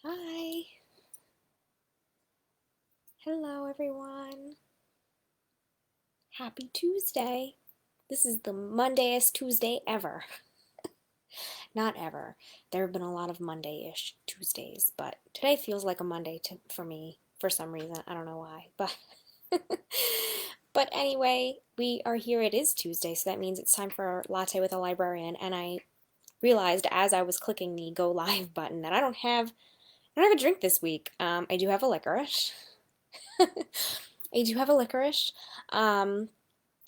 Hi. Hello, everyone. Happy Tuesday. This is the Mondayest Tuesday ever. Not ever. There have been a lot of Monday-ish Tuesdays, but today feels like a Monday for me for some reason. I don't know why, but but anyway, we are here. It is Tuesday, so that means it's time for Latte with a Librarian, and I realized as I was clicking the go live button that I don't have a drink this week. I do have a licorice. I do have a licorice. Um,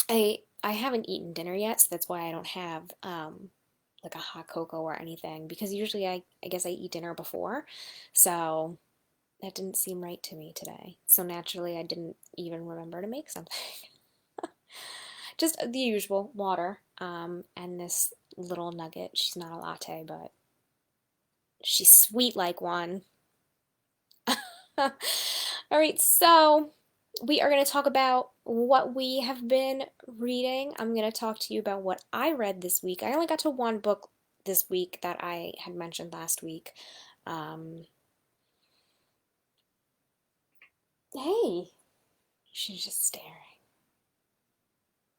I haven't eaten dinner yet, so that's why I don't have like a hot cocoa or anything because usually I guess I eat dinner before. So that didn't seem right to me today. So naturally I didn't even remember to make something. Just the usual water and this little nugget. She's not a latte, but she's sweet like one. All right, so we are going to talk about what we have been reading. I'm going to talk to you about what I read this week. I only got to one book this week that I had mentioned last week. Um, hey, she's just staring.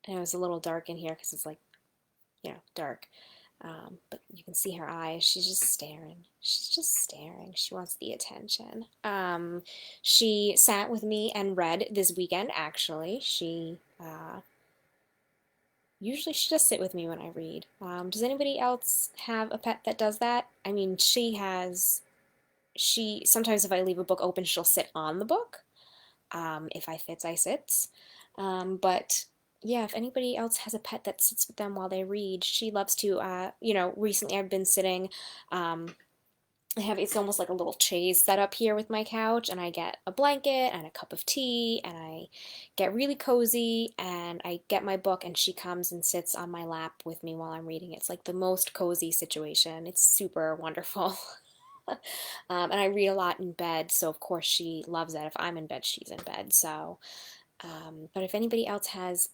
And it was a little dark in here because it's like, dark. But you can see her eyes. She's just staring. She's just staring. She wants the attention. She sat with me and read this weekend, actually. Usually she just sit with me when I read. Does anybody else have a pet that does that? I mean, sometimes if I leave a book open, she'll sit on the book. If I fits, I sits. But yeah, if anybody else has a pet that sits with them while they read, she loves to, recently I've been sitting, it's almost like a little chaise set up here with my couch, and I get a blanket and a cup of tea, and I get really cozy, and I get my book, and she comes and sits on my lap with me while I'm reading. It's like the most cozy situation. It's super wonderful. And I read a lot in bed, so of course she loves that. If I'm in bed, she's in bed. But if anybody else has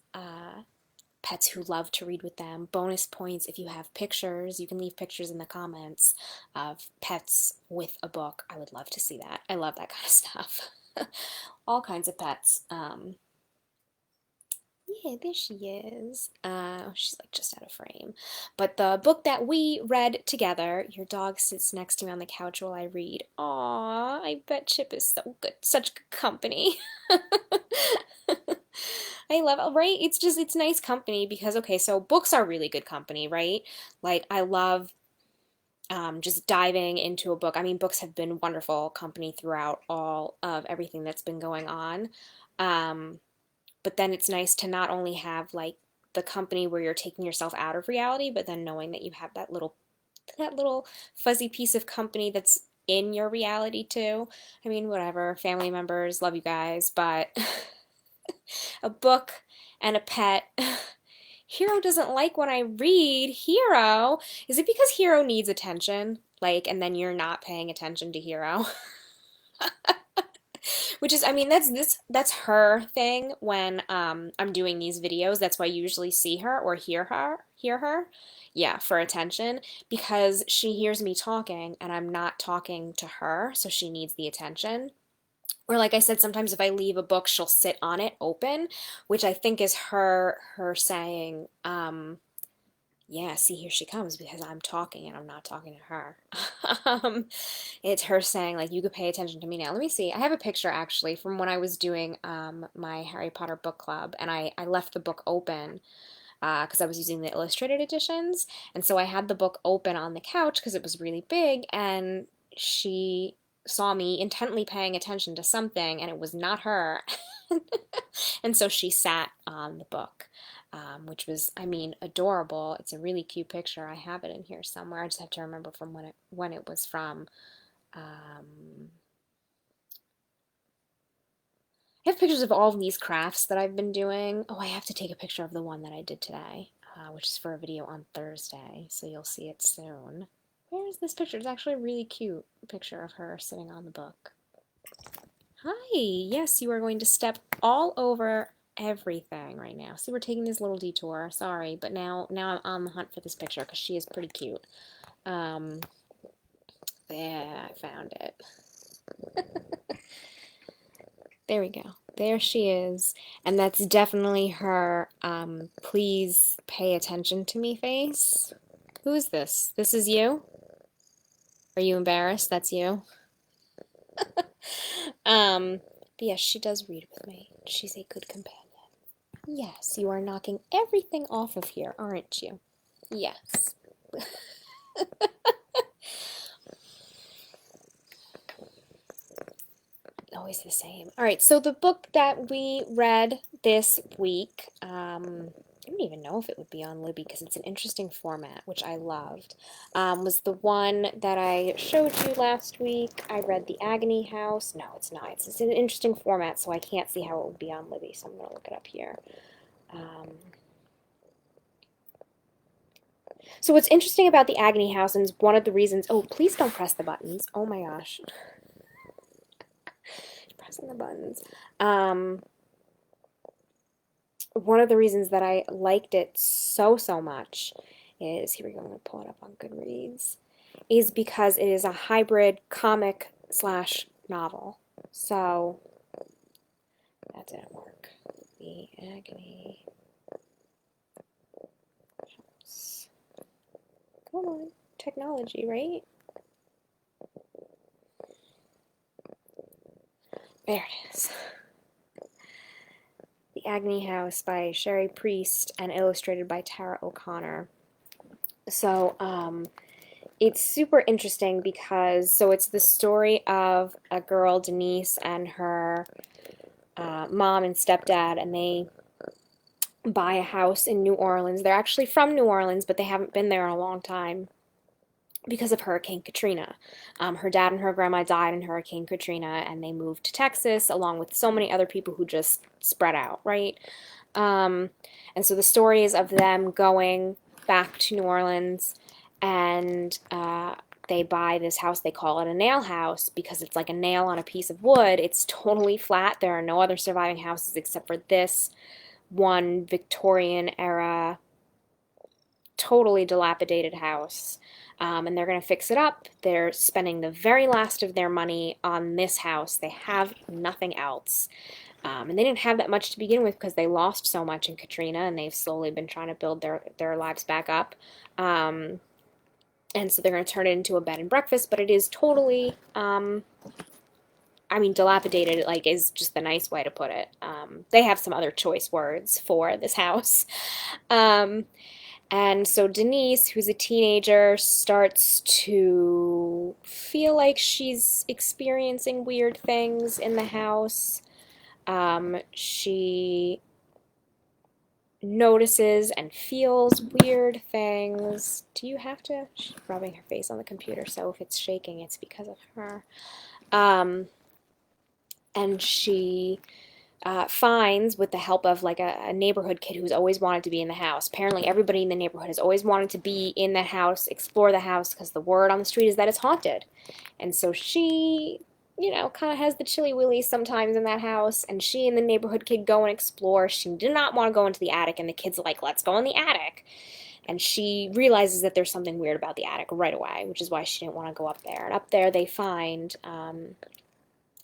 pets who love to read with them. Bonus points if you have pictures. You can leave pictures in the comments of pets with a book. I would love to see that. I love that kind of stuff. All kinds of pets. Yeah, there she is. She's like just out of frame. But the book that we read together, your dog sits next to me on the couch while I read. Aw, I bet Chip is so good, such good company. I love it, right? It's nice company because, okay, so books are really good company, right? Like, I love just diving into a book. I mean, books have been wonderful company throughout all of everything that's been going on. Um, but then it's nice to not only have like the company where you're taking yourself out of reality, but then knowing that you have that little fuzzy piece of company that's in your reality too. I mean, whatever, family members, love you guys, but a book and a pet. Hero doesn't like when I read. Hero, is it because Hero needs attention? Like, and then you're not paying attention to Hero? Which is, I mean, that's her thing when I'm doing these videos. That's why you usually see her or hear her. Yeah, for attention because she hears me talking and I'm not talking to her, so she needs the attention. Or like I said, sometimes if I leave a book, she'll sit on it open, which I think is her saying, yeah, see, here she comes because I'm talking and I'm not talking to her. um, it's her saying, like, you could pay attention to me now. Let me see. I have a picture actually from when I was doing my Harry Potter book club, and I left the book open because I was using the illustrated editions. And so I had the book open on the couch because it was really big, and she saw me intently paying attention to something, and it was not her. And so she sat on the book, which was, I mean, adorable. It's a really cute picture. I have it in here somewhere. I just have to remember from when it was from. Um, I have pictures of all of these crafts that I've been doing. Oh, I have to take a picture of the one that I did today, which is for a video on Thursday, so you'll see it soon. Where is this picture? It's actually a really cute picture of her sitting on the book. Hi, yes, you are going to step all over everything right now. See, we're taking this little detour. Sorry, but now I'm on the hunt for this picture because she is pretty cute. Um, Yeah, I found it. There we go. There she is. And that's definitely her please pay attention to me face. Who's this? This is you? Are you embarrassed? That's you? But yes, she does read with me. She's a good companion. Yes, you are knocking everything off of here, aren't you? Yes. Always the same. All right, so the book that we read this week, I don't even know if it would be on Libby because it's an interesting format, which I loved, was the one that I showed you last week. I read The Agony House. No, it's not. It's an interesting format, so I can't see how it would be on Libby, so I'm going to look it up here. So what's interesting about The Agony House, and one of the reasons, oh, please don't press the buttons. Oh my gosh. Pressing the buttons. One of the reasons that I liked it so much is, here we go, I'm going to pull it up on Goodreads, is because it is a hybrid comic slash novel. So, that didn't work. The Agony House. Come on, technology, right? There it is. The Agony House by Sherry Priest and illustrated by Tara O'Connor. So, it's super interesting because, so it's the story of a girl, Denise, and her mom and stepdad, and they buy a house in New Orleans. They're actually from New Orleans, but they haven't been there in a long time because of Hurricane Katrina. Her dad and her grandma died in Hurricane Katrina, and they moved to Texas along with so many other people who just spread out, right? And so the story is of them going back to New Orleans, and they buy this house. They call it a nail house because it's like a nail on a piece of wood. It's totally flat. There are no other surviving houses except for this one Victorian era, totally dilapidated house. And they're going to fix it up. They're spending the very last of their money on this house. They have nothing else. And they didn't have that much to begin with because they lost so much in Katrina, and they've slowly been trying to build their lives back up. And so they're going to turn it into a bed and breakfast, but it is totally, I mean, dilapidated, like, is just the nice way to put it. They have some other choice words for this house. And so Denise, who's a teenager, starts to feel like she's experiencing weird things in the house. She notices and feels weird things. Do you have to? She's rubbing her face on the computer, so if it's shaking, it's because of her. And she finds, with the help of like a neighborhood kid who's always wanted to be in the house. Apparently everybody in the neighborhood has always wanted to be in the house, explore the house, because the word on the street is that it's haunted. And so she, you know, kind of has the chilly willies sometimes in that house, and she and the neighborhood kid go and explore. She did not want to go into the attic, and the kid's like, let's go in the attic. And she realizes that there's something weird about the attic right away, which is why she didn't want to go up there. And up there they find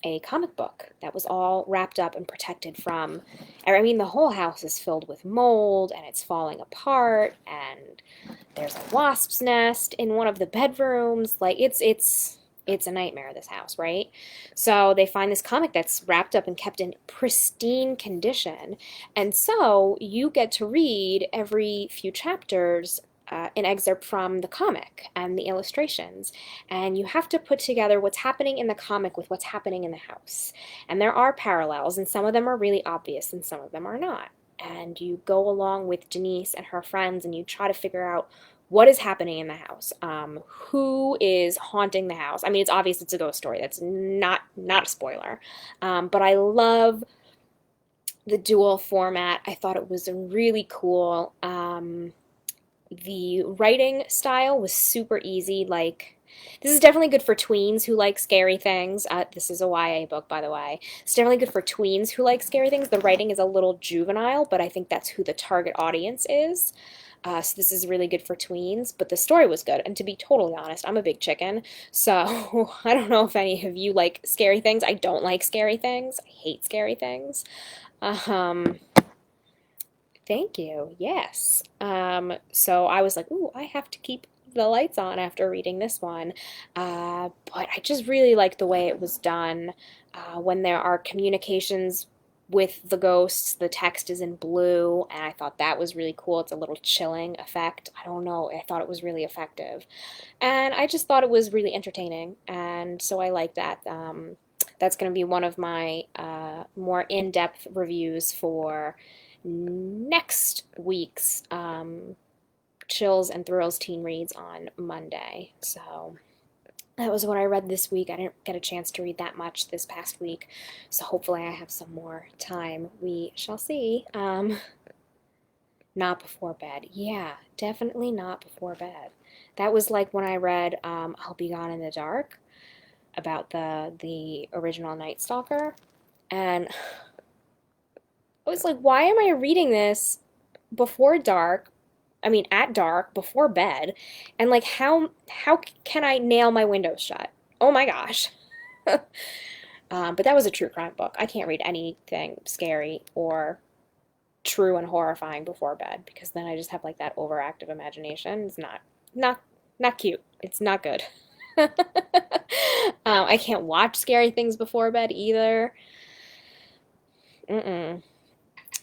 a comic book that was all wrapped up and protected from, I mean, the whole house is filled with mold, and it's falling apart, and there's a wasp's nest in one of the bedrooms. Like, it's a nightmare, this house, right? So they find this comic that's wrapped up and kept in pristine condition, and so you get to read every few chapters an excerpt from the comic and the illustrations, and you have to put together what's happening in the comic with what's happening in the house. And there are parallels, and some of them are really obvious and some of them are not. And you go along with Denise and her friends, and you try to figure out what is happening in the house, who is haunting the house. I mean, it's obvious it's a ghost story. That's not a spoiler. But I love the dual format. I thought it was really cool. The writing style was super easy. Like, This is definitely good for tweens who like scary things. This is a YA book, by the way. It's definitely good for tweens who like scary things. The writing is a little juvenile, but I think that's who the target audience is. So this is really good for tweens, but the story was good. And to be totally honest, I'm a big chicken, so I don't know if any of you like scary things. I don't like scary things. I hate scary things. Um, Thank you. Yes. So I was like, ooh, I have to keep the lights on after reading this one. But I just really like the way it was done. When there are communications with the ghosts, the text is in blue, and I thought that was really cool. It's a little chilling effect. I don't know. I thought it was really effective. And I just thought it was really entertaining. And so I like that. That's going to be one of my more in-depth reviews for next week's Chills and Thrills Teen Reads on Monday. So that was what I read this week. I didn't get a chance to read that much this past week, so hopefully I have some more time. We shall see. Not before bed. Yeah, definitely not before bed. That was like when I read I'll Be Gone in the Dark about the original Night Stalker, and I was like, why am I reading this before dark? I mean, at dark, before bed, and like, how can I nail my windows shut? Oh my gosh. But that was a true crime book. I can't read anything scary or true and horrifying before bed because then I just have like that overactive imagination. It's not cute. It's not good. I can't watch scary things before bed either. Mm-mm.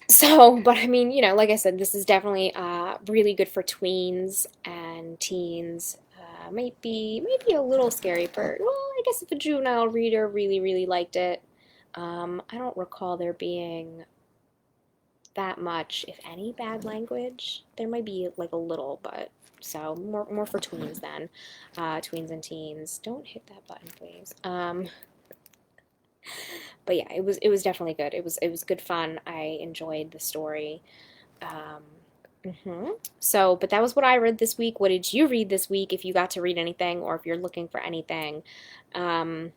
So, but I mean, like I said, this is definitely really good for tweens and teens. Might be a little scary for, well, I guess if a juvenile reader really, really liked it. I don't recall there being that much, if any, bad language. There might be like a little, but so more for tweens then. Tweens and teens. Don't hit that button, please. But yeah, it was definitely good. It was good fun. I enjoyed the story. Um, So, but that was what I read this week. What did you read this week? If you got to read anything, or if you're looking for anything, um,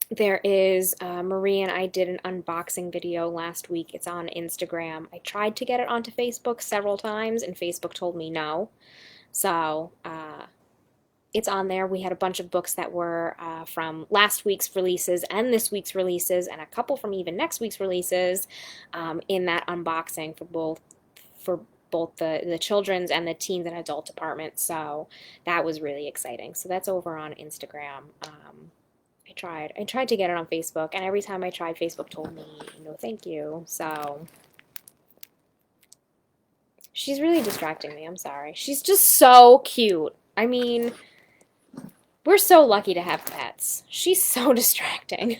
there is Marie and I did an unboxing video last week. It's on Instagram. I tried to get it onto Facebook several times, and Facebook told me no. So, it's on there. We had a bunch of books that were from last week's releases and this week's releases, and a couple from even next week's releases in that unboxing for both the children's and the teens and adult department. So that was really exciting. So that's over on Instagram. I tried to get it on Facebook, and every time I tried, Facebook told me no, thank you. So she's really distracting me. I'm sorry. She's just so cute. I mean, we're so lucky to have pets. She's so distracting.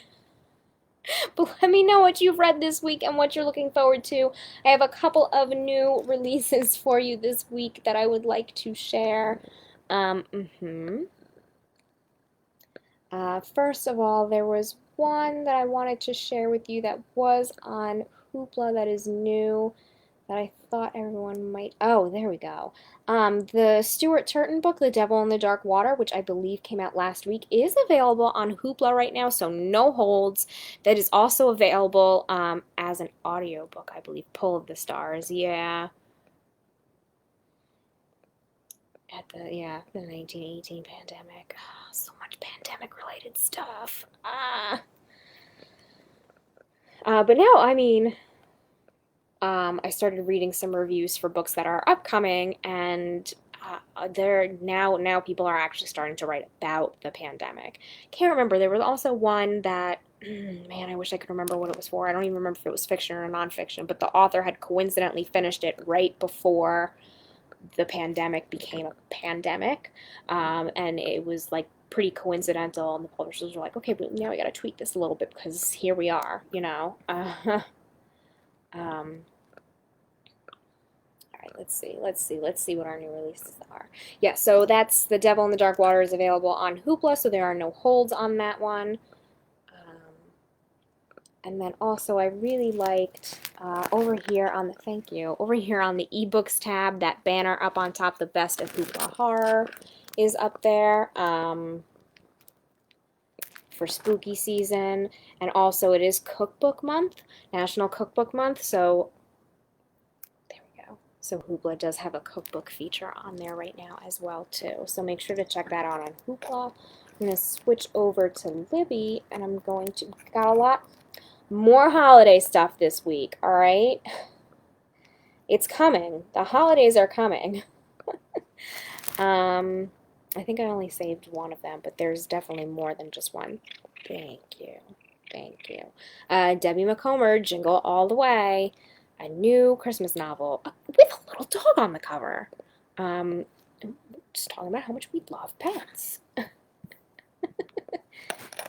But let me know what you've read this week and what you're looking forward to. I have a couple of new releases for you this week that I would like to share. First of all, there was one that I wanted to share with you that was on Hoopla that is new that I thought everyone might. Oh, there we go. The Stuart Turton book, The Devil in the Dark Water, which I believe came out last week, is available on Hoopla right now, so no holds. That is also available as an audiobook, I believe. Pull of the Stars, yeah. The 1918 pandemic. Oh, so much pandemic-related stuff. But no, I mean, I started reading some reviews for books that are upcoming, and now people are actually starting to write about the pandemic. Can't remember. There was also one that, man, I wish I could remember what it was for. I don't even remember if it was fiction or nonfiction, but the author had coincidentally finished it right before the pandemic became a pandemic, and it was like pretty coincidental, and the publishers were like, okay, but now we got to tweak this a little bit because here we are, Um, all right, let's see what our new releases are. Yeah, so that's The Devil in the Dark Water is available on Hoopla, so there are no holds on that one. And then also I really liked over here on the ebooks tab, that banner up on top, the best of Hoopla horror. is up there for spooky season. And also it is Cookbook Month, National Cookbook Month. So there we go. So Hoopla does have a cookbook feature on there right now as well too. So make sure to check that out on Hoopla. I'm going to switch over to Libby, and I'm going to, got a lot more holiday stuff this week, all right? It's coming. The holidays are coming. I think I only saved one of them, but there's definitely more than just one. Thank you. Thank you. Debbie McComber, Jingle All the Way, a new Christmas novel with a little dog on the cover. Just talking about how much we love pets.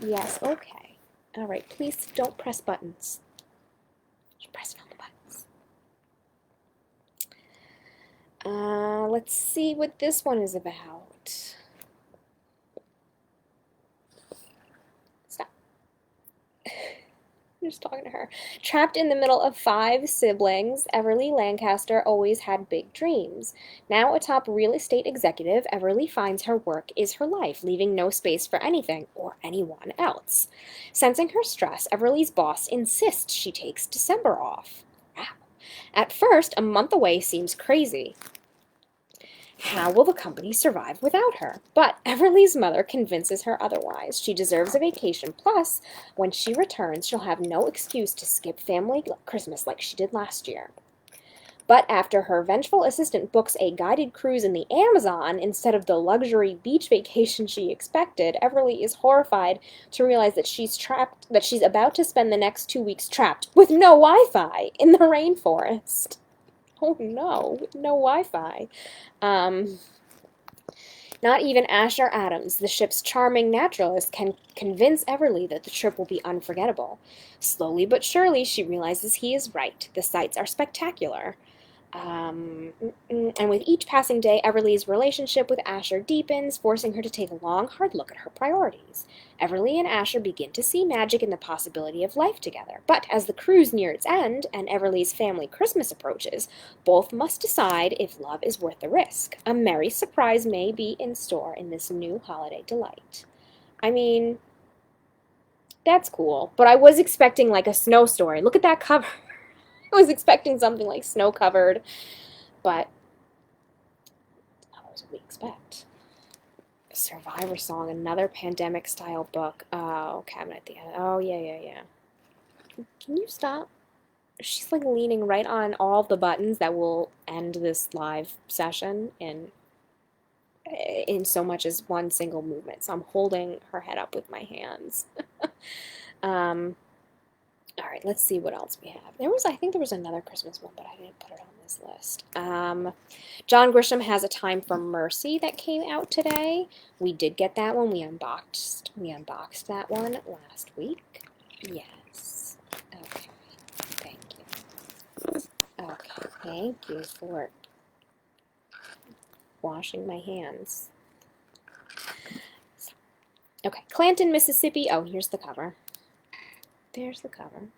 Yes, okay. All right, please don't press buttons. You're pressing on the buttons. Let's see what this one is about. Stop. I'm just talking to her. Trapped in the middle of 5 siblings, Everly Lancaster always had big dreams. Now a top real estate executive, Everly finds her work is her life, leaving no space for anything or anyone else. Sensing her stress, Everly's boss insists she takes December off. Wow. At first, a month away seems crazy. How will the company survive without her? But Everly's mother convinces her otherwise. She deserves a vacation. Plus, when she returns, she'll have no excuse to skip family Christmas like she did last year. But after her vengeful assistant books a guided cruise in the Amazon instead of the luxury beach vacation she expected, Everly is horrified to realize that she's about to spend the next 2 weeks trapped with no Wi-Fi in the rainforest. Oh no, no Wi-Fi. Not even Asher Adams, the ship's charming naturalist, can convince Everly that the trip will be unforgettable. Slowly but surely, she realizes he is right. The sights are spectacular. And with each passing day, Everly's relationship with Asher deepens, forcing her to take a long, hard look at her priorities. Everly and Asher begin to see magic in the possibility of life together. But as the cruise nears its end and Everly's family Christmas approaches, both must decide if love is worth the risk. A merry surprise may be in store in this new holiday delight. I mean, that's cool, but I was expecting like a snow story. Look at that cover. I was expecting something like snow-covered, but that was what we expect. Survivor Song, another pandemic-style book. Oh, Cabinet at the End. Oh, yeah. Can you stop? She's like leaning right on all the buttons that will end this live session in so much as one single movement. So I'm holding her head up with my hands. All right, let's see what else we have. I think there was another Christmas one, but I didn't put it on this list. John Grisham has A Time for Mercy that came out today. We did get that one. We unboxed that one last week. Yes. Okay. Thank you. Okay. Thank you for washing my hands. Okay. Clanton, Mississippi. Oh, here's the cover. There's the cover.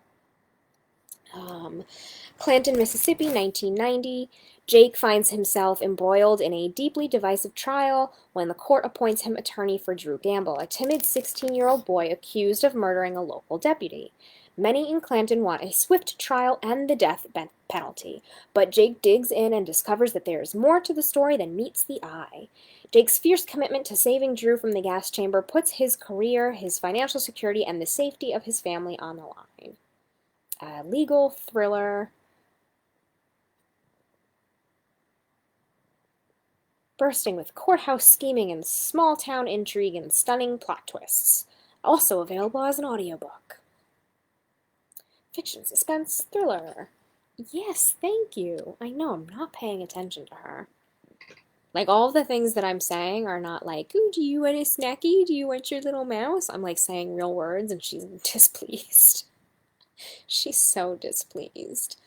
Clanton, Mississippi, 1990. Jake finds himself embroiled in a deeply divisive trial when the court appoints him attorney for Drew Gamble, a timid 16-year-old boy accused of murdering a local deputy. Many in Clanton want a swift trial and the death penalty, but Jake digs in and discovers that there is more to the story than meets the eye. Jake's fierce commitment to saving Drew from the gas chamber puts his career, his financial security, and the safety of his family on the line. Legal thriller. Bursting with courthouse scheming and small-town intrigue and stunning plot twists. Also available as an audiobook. Fiction, suspense, thriller. Yes, thank you. I know, I'm not paying attention to her. Like, all the things that I'm saying are not like, ooh, do you want a snacky? Do you want your little mouse? I'm like saying real words and she's displeased. She's so displeased.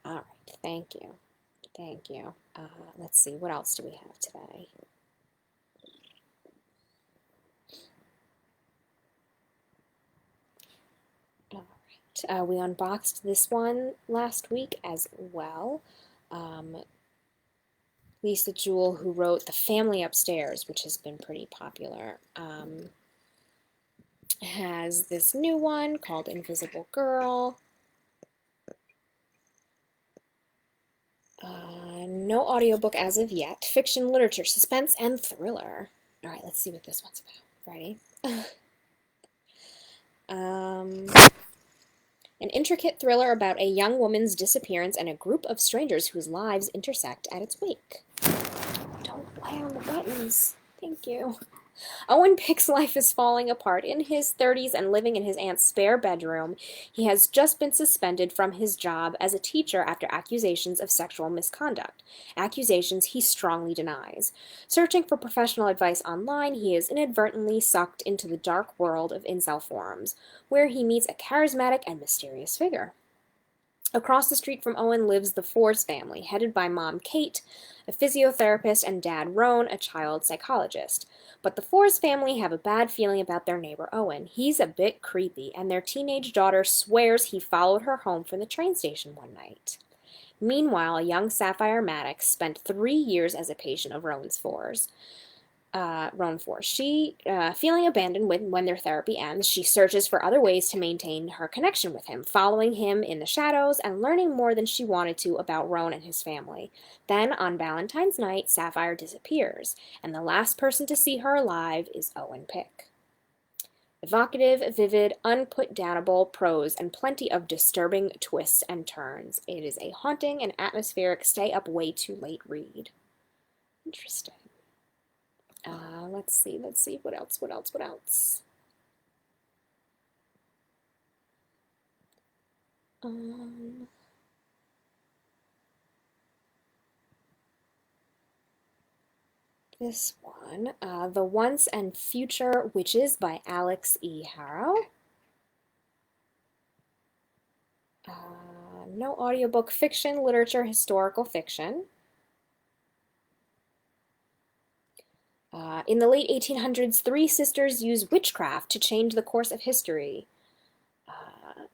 All right, thank you. Thank you. Let's see, what else do we have today? All right, we unboxed this one last week as well. Lisa Jewell, who wrote The Family Upstairs, which has been pretty popular, has this new one called Invisible Girl. No audiobook as of yet. Fiction, literature, suspense, and thriller. All right, let's see what this one's about. Ready? An intricate thriller about a young woman's disappearance and a group of strangers whose lives intersect at its wake. Don't play on the buttons. Thank you. Owen Pick's life is falling apart. In his 30s and living in his aunt's spare bedroom, he has just been suspended from his job as a teacher after accusations of sexual misconduct, accusations he strongly denies. Searching for professional advice online, he is inadvertently sucked into the dark world of incel forums, where he meets a charismatic and mysterious figure. Across the street from Owen lives the Fors family, headed by Mom Kate, a physiotherapist, and Dad Roan, a child psychologist. But the Fors family have a bad feeling about their neighbor Owen. He's a bit creepy, and their teenage daughter swears he followed her home from the train station one night. Meanwhile, young Sapphire Maddox spent 3 years as a patient of Rowan Fors. She, feeling abandoned when their therapy ends, she searches for other ways to maintain her connection with him, following him in the shadows and learning more than she wanted to about Roan and his family. Then, on Valentine's night, Sapphire disappears, and the last person to see her alive is Owen Pick. Evocative, vivid, unputdownable prose and plenty of disturbing twists and turns. It is a haunting and atmospheric stay-up-way-too-late read. Interesting. Let's see, what else? This one, The Once and Future Witches by Alex E. Harrow. No audiobook. Fiction, literature, historical fiction. In the late 1800s, 3 sisters use witchcraft to change the course of history.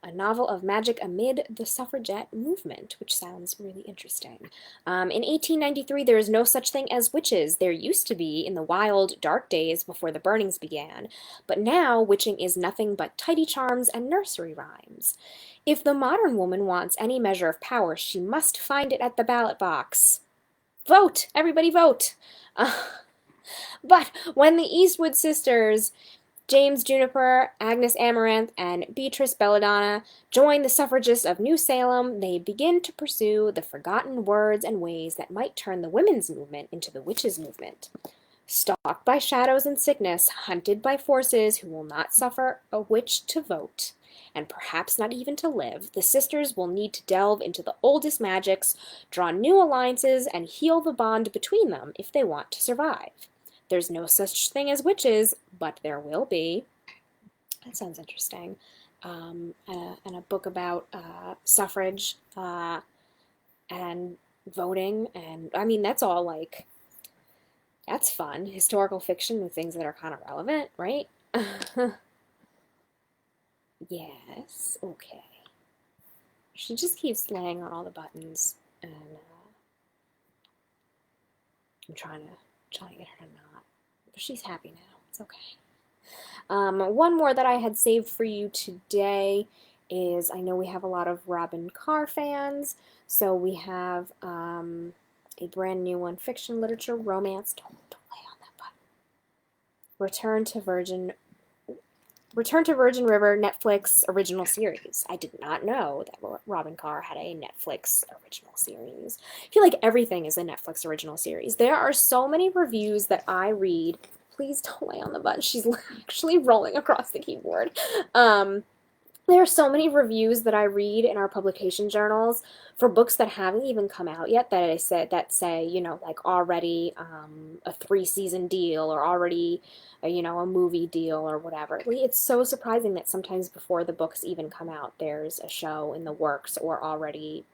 A novel of magic amid the suffragette movement, which sounds really interesting. In 1893, there is no such thing as witches. There used to be in the wild, dark days before the burnings began. But now, witching is nothing but tidy charms and nursery rhymes. If the modern woman wants any measure of power, she must find it at the ballot box. Vote! Everybody vote! But when the Eastwood sisters, James Juniper, Agnes Amaranth, and Beatrice Belladonna, join the suffragists of New Salem, they begin to pursue the forgotten words and ways that might turn the women's movement into the witches' movement. Stalked by shadows and sickness, hunted by forces who will not suffer a witch to vote, and perhaps not even to live, the sisters will need to delve into the oldest magics, draw new alliances, and heal the bond between them if they want to survive. There's no such thing as witches, but there will be. That sounds interesting. And a book about suffrage and voting, and I mean, that's all like, that's fun. Historical fiction with things that are kind of relevant, right? Yes, okay. She just keeps laying on all the buttons, and I'm trying to get her to not. But she's happy now. It's okay. One more that I had saved for you today is, I know we have a lot of Robin Carr fans, so we have a brand new one, fiction, literature, romance. Don't lay on that button. Return to Virgin River Netflix original series. I did not know that Robin Carr had a Netflix original series. I feel like everything is a Netflix original series. There are so many reviews that I read. Please don't lay on the button. She's actually rolling across the keyboard. There are so many reviews that I read in our publication journals for books that haven't even come out yet that say, you know, like already a 3-season deal or already, you know, a movie deal or whatever. It's so surprising that sometimes before the books even come out, there's a show in the works or already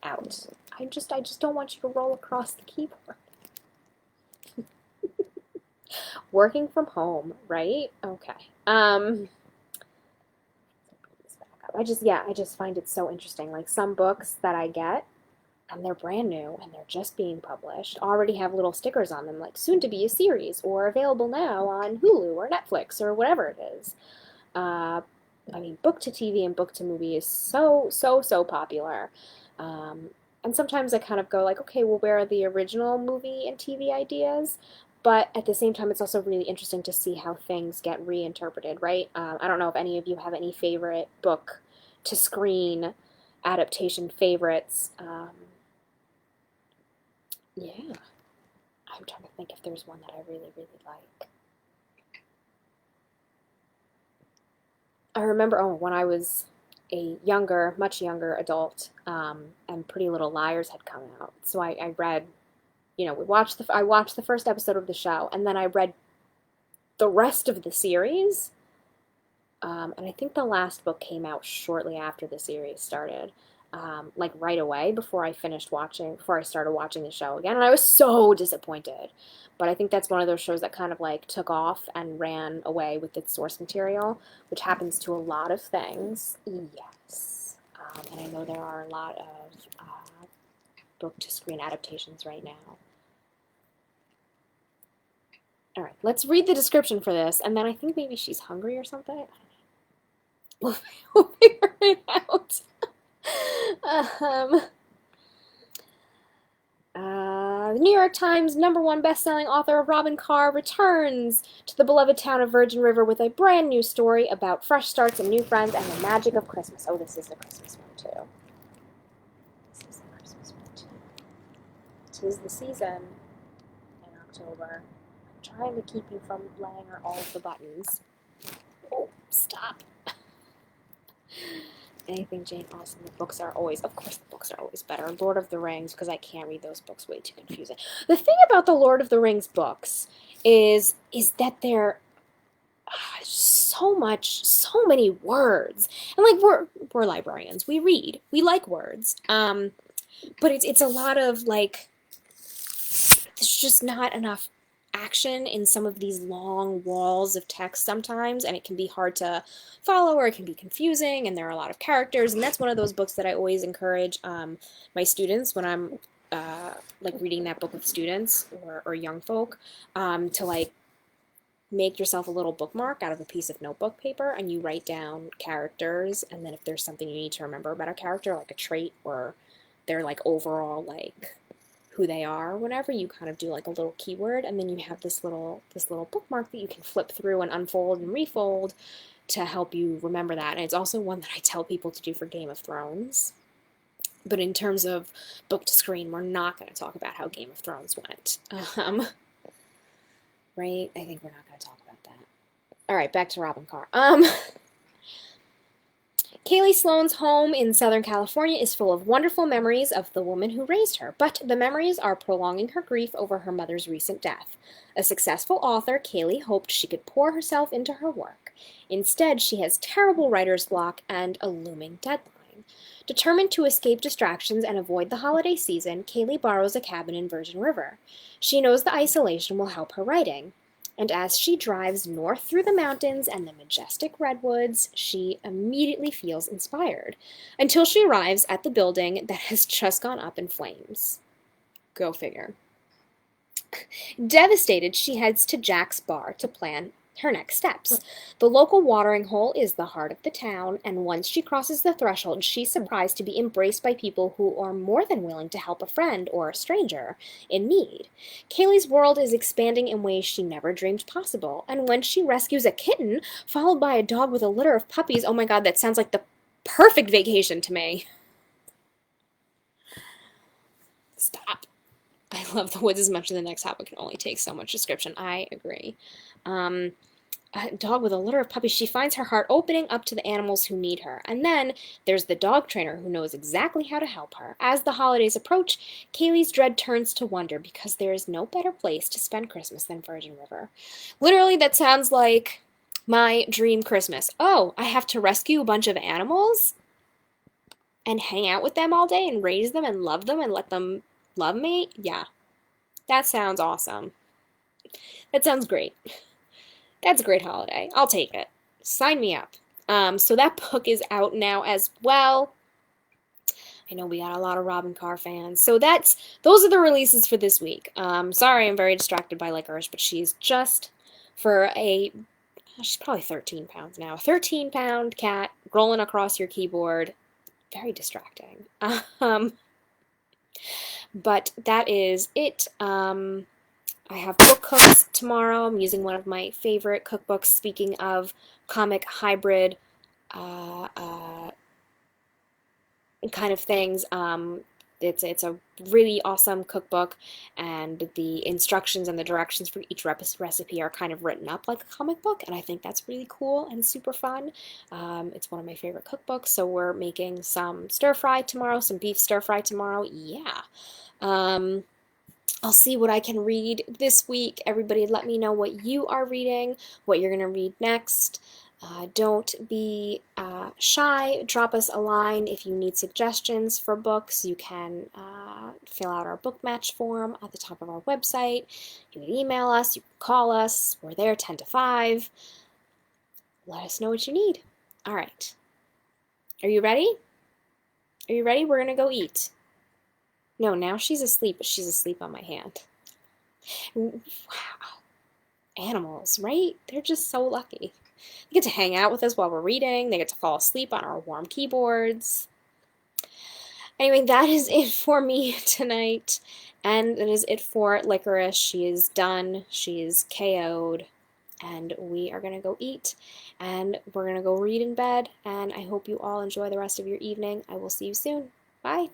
out. I just don't want you to roll across the keyboard. Working from home, right? Okay. I just find it so interesting. Like some books that I get, and they're brand new and they're just being published, already have little stickers on them like soon to be a series or available now on Hulu or Netflix or whatever it is. Uh, I mean, book to TV and book to movie is so popular. Um, and sometimes I kind of go like, okay, well, where are the original movie and TV ideas? But at the same time, it's also really interesting to see how things get reinterpreted, right? I don't know if any of you have any favorite book to screen adaptation favorites. Yeah, I'm trying to think if there's one that I really like. I remember, oh, when I was a younger, much younger adult, and Pretty Little Liars had come out. So I read, I watched the first episode of the show, and then I read the rest of the series. And I think the last book came out shortly after the series started, like right away before I started watching the show again. And I was so disappointed. But I think that's one of those shows that kind of like took off and ran away with its source material, which happens to a lot of things. Yes. And I know there are a lot of book to screen adaptations right now. All right, let's read the description for this, and then I think maybe she's hungry or something. We'll figure it out. um, the New York Times #1 best-selling author Robin Carr returns to the beloved town of Virgin River with a brand new story about fresh starts and new friends and the magic of Christmas. Oh, this is the Christmas one, too. This is the Christmas one, too. 'Tis the season in October. I'm trying to keep you from laying on all of the buttons. Oh, stop. Anything Jane Austen. The books are always, of course, the books are always better. Lord of the Rings, because I can't read those books, way too confusing. The thing about the Lord of the Rings books is that they're so many words, and like we're librarians, we read, we like words, but it's a lot of like there's just not enough action in some of these long walls of text sometimes, and it can be hard to follow or it can be confusing, and there are a lot of characters, and that's one of those books that I always encourage my students when I'm like reading that book with students or young folk, to like make yourself a little bookmark out of a piece of notebook paper, and you write down characters, and then if there's something you need to remember about a character, like a trait or their like overall like who they are or whatever, you kind of do like a little keyword, and then you have this little bookmark that you can flip through and unfold and refold to help you remember that. And it's also one that I tell people to do for Game of Thrones. But in terms of book to screen, we're not going to talk about how Game of Thrones went. Right? I think we're not going to talk about that. All right, back to Robin Carr. Kaylee Sloane's home in Southern California is full of wonderful memories of the woman who raised her, but the memories are prolonging her grief over her mother's recent death. A successful author, Kaylee hoped she could pour herself into her work. Instead, she has terrible writer's block and a looming deadline. Determined to escape distractions and avoid the holiday season, Kaylee borrows a cabin in Virgin River. She knows the isolation will help her writing. And as she drives north through the mountains and the majestic redwoods, she immediately feels inspired, until she arrives at the building that has just gone up in flames. Go figure. Devastated, she heads to Jack's bar to plan her next steps. The local watering hole is the heart of the town, and once she crosses the threshold, she's surprised to be embraced by people who are more than willing to help a friend or a stranger in need. Kaylee's world is expanding in ways she never dreamed possible, and when she rescues a kitten, followed by a dog with a litter of puppies, oh my god, that sounds like the perfect vacation to me. Stop. I love the woods as much as the next topic can only take so much description. I agree. A dog with a litter of puppies. She finds her heart opening up to the animals who need her. And then there's the dog trainer who knows exactly how to help her. As the holidays approach, Kaylee's dread turns to wonder because there is no better place to spend Christmas than Virgin River. Literally, that sounds like my dream Christmas. Oh, I have to rescue a bunch of animals and hang out with them all day and raise them and let them love me? Yeah, that sounds awesome. That sounds great. That's a great holiday. I'll take it. Sign me up. So that book is out now as well. I know we got a lot of Robin Carr fans. So those are the releases for this week. Sorry, I'm very distracted by Licorice, but she's just she's probably 13 pounds now. 13-pound cat rolling across your keyboard. Very distracting. But that is it. I have book cooks tomorrow. I'm using one of my favorite cookbooks. Speaking of comic hybrid kind of things, it's a really awesome cookbook, and the instructions and the directions for each recipe are kind of written up like a comic book, and I think that's really cool and super fun. It's one of my favorite cookbooks, so we're making some stir fry tomorrow, some beef stir fry tomorrow. Yeah. I'll see what I can read this week. Everybody let me know what you are reading, what you're going to read next. Don't be shy. Drop us a line if you need suggestions for books. You can fill out our book match form at the top of our website. You can email us. You can call us. We're there 10 to 5. Let us know what you need. All right. Are you ready? Are you ready? We're going to go eat. No, now she's asleep, but she's asleep on my hand. Wow. Animals, right? They're just so lucky. They get to hang out with us while we're reading. They get to fall asleep on our warm keyboards. Anyway, that is it for me tonight. And that is it for Licorice. She is done. She is KO'd. And we are going to go eat. And we're going to go read in bed. And I hope you all enjoy the rest of your evening. I will see you soon. Bye.